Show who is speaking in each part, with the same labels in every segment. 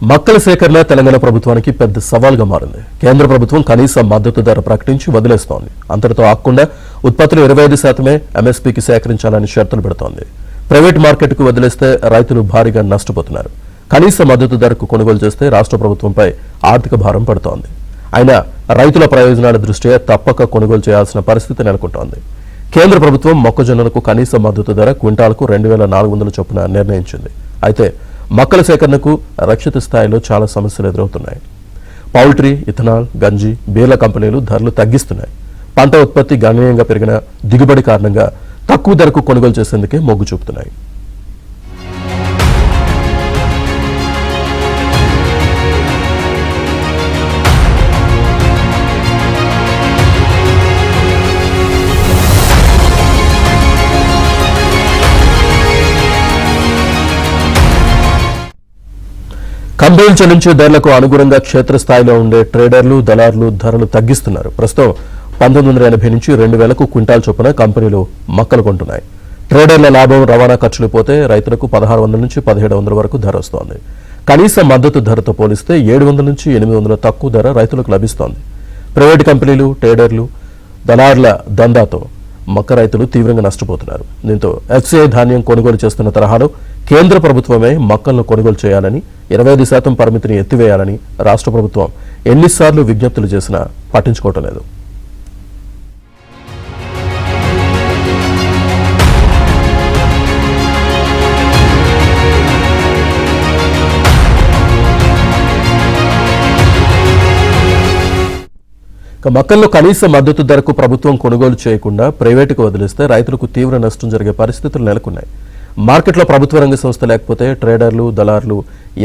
Speaker 1: మక్కల సేకరణ తెలంగాణ ప్రభుత్వానికి పెద్ద సవాల్గా మారింది. కేంద్ర ప్రభుత్వం కనీస మద్దతు ధర ప్రకటించి వదిలేస్తోంది. అంతటితో ఆగకుండా ఉత్పత్తులు 25% ఎంఎస్పీకి సేకరించాలని షరతులు పెడుతోంది. ప్రైవేట్ మార్కెట్కు వదిలేస్తే రైతులు భారీగా నష్టపోతున్నారు. కనీస మద్దతు ధరకు కొనుగోలు చేస్తే రాష్ట్ర ప్రభుత్వంపై ఆర్థిక భారం పడుతోంది. అయినా రైతుల ప్రయోజనాల దృష్ట్యా తప్పక కొనుగోలు చేయాల్సిన పరిస్థితి నెలకొంటోంది. కేంద్ర ప్రభుత్వం మొక్కజొన్నలకు కనీస మద్దతు ధర క్వింటాల్కు 2400 చొప్పున నిర్ణయించింది. అయితే మక్కల సేకరణకు రక్షిత స్థాయిలో చాలా సమస్యలు ఎదురవుతున్నాయి. పౌల్ట్రీ, ఇథనాల్, గంజి, బీర్ల కంపెనీలు ధరలు తగ్గిస్తున్నాయి. పంట ఉత్పత్తి గణనీయంగా పెరిగిన దిగుబడి కారణంగా తక్కువ ధరకు కొనుగోలు చేసేందుకే మొగ్గు చూపుతున్నాయి. కంపెనీలు చెల్లించే ధరలకు అనుగుణంగా క్షేత్రస్థాయిలో ఉండే ట్రేడర్లు, దళారులు ధరలు తగ్గిస్తున్నారు. ప్రస్తుతం 1980 నుంచి 2000కు క్వింటాల్ చొప్పున కంపెనీలు మక్కలు కొంటున్నాయి. ట్రేడర్ల లాభం, రవాణా ఖర్చులు పోతే రైతులకు 1600 నుంచి 1700 వరకు ధర వస్తోంది. కనీస మద్దతు ధరతో పోలిస్తే 700 నుంచి 800 తక్కువ ధర రైతులకు లభిస్తోంది. ప్రైవేటు కంపెనీలు, ట్రేడర్లు, దళారుల దందాతో మక్క రైతులు తీవ్రంగా నష్టపోతున్నారు. దీంతో ఎఫ్సీఐ ధాన్యం కొనుగోలు చేస్తున్న తరహాలో కేంద్ర ప్రభుత్వమే మక్కలను కొనుగోలు చేయాలని, 25% పరిమితిని ఎత్తివేయాలని రాష్ట్ర ప్రభుత్వం ఎన్నిసార్లు విజ్ఞప్తులు చేసినా పట్టించుకోవటం లేదు. మక్కల్లో కనీస మద్దతు ధరకు ప్రభుత్వం కొనుగోలు చేయకుండా ప్రైవేటుకు వదిలేస్తే రైతులకు తీవ్ర నష్టం జరిగే పరిస్థితులు నెలకొన్నాయి. మార్కెట్లో ప్రభుత్వ రంగ సంస్థ లేకపోతే ట్రేడర్లు, దళారులు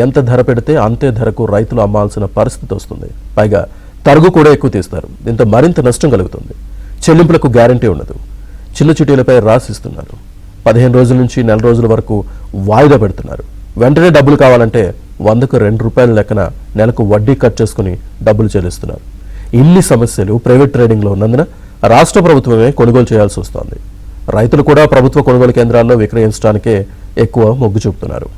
Speaker 1: ఎంత ధర పెడితే అంతే ధరకు రైతులు అమ్మాల్సిన పరిస్థితి వస్తుంది. పైగా తరుగు కూడా ఎక్కువ తీస్తారు. దీంతో మరింత నష్టం కలుగుతుంది. చెల్లింపులకు గ్యారంటీ ఉండదు. చిన్న చిటీలపై రాసిస్తున్నారు. 15 రోజుల నుంచి నెల రోజుల వరకు వాయిదా పెడుతున్నారు. వెంటనే డబ్బులు కావాలంటే 100కు ₹2 లెక్కన నెలకు వడ్డీ కట్ చేసుకుని డబ్బులు చెల్లిస్తున్నారు. ఇన్ని సమస్యలు ప్రైవేట్ ట్రేడింగ్లో ఉన్నందున రాష్ట్ర ప్రభుత్వమే కొనుగోలు చేయాల్సి వస్తోంది. రైతులు కూడా ప్రభుత్వ కొనుగోలు కేంద్రాల్లో విక్రయించడానికే ఎక్కువ మొగ్గు చూపుతున్నారు.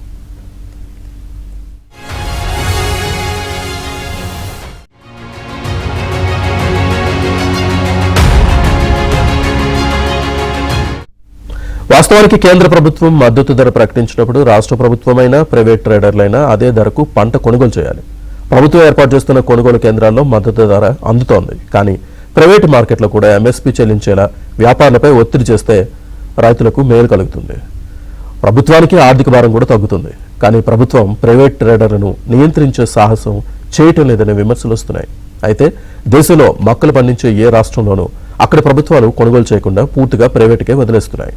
Speaker 1: వాస్తవానికి కేంద్ర ప్రభుత్వం మద్దతు ధర ప్రకటించినప్పుడు రాష్ట్ర ప్రభుత్వమైనా ప్రైవేట్ ట్రేడర్లైనా అదే ధరకు పంట కొనుగోలు చేయాలి. ప్రభుత్వం ఏర్పాటు చేస్తున్న కొనుగోలు కేంద్రాల్లో మద్దతు ధర అందుతోంది. కానీ ప్రైవేటు మార్కెట్లో కూడా ఎంఎస్పీ చెల్లించేలా వ్యాపారులపై ఒత్తిడి చేస్తే రైతులకు మేలు కలుగుతుంది. ప్రభుత్వానికి ఆర్థిక భారం కూడా తగ్గుతుంది. కానీ ప్రభుత్వం ప్రైవేట్ ట్రేడర్లను నియంత్రించే సాహసం చేయటం లేదనే విమర్శలు వస్తున్నాయి. అయితే దేశంలో మక్కలు పండించే ఏ రాష్ట్రంలోనూ అక్కడి ప్రభుత్వాలు కొనుగోలు చేయకుండా పూర్తిగా ప్రైవేటుకే వదిలేస్తున్నాయి.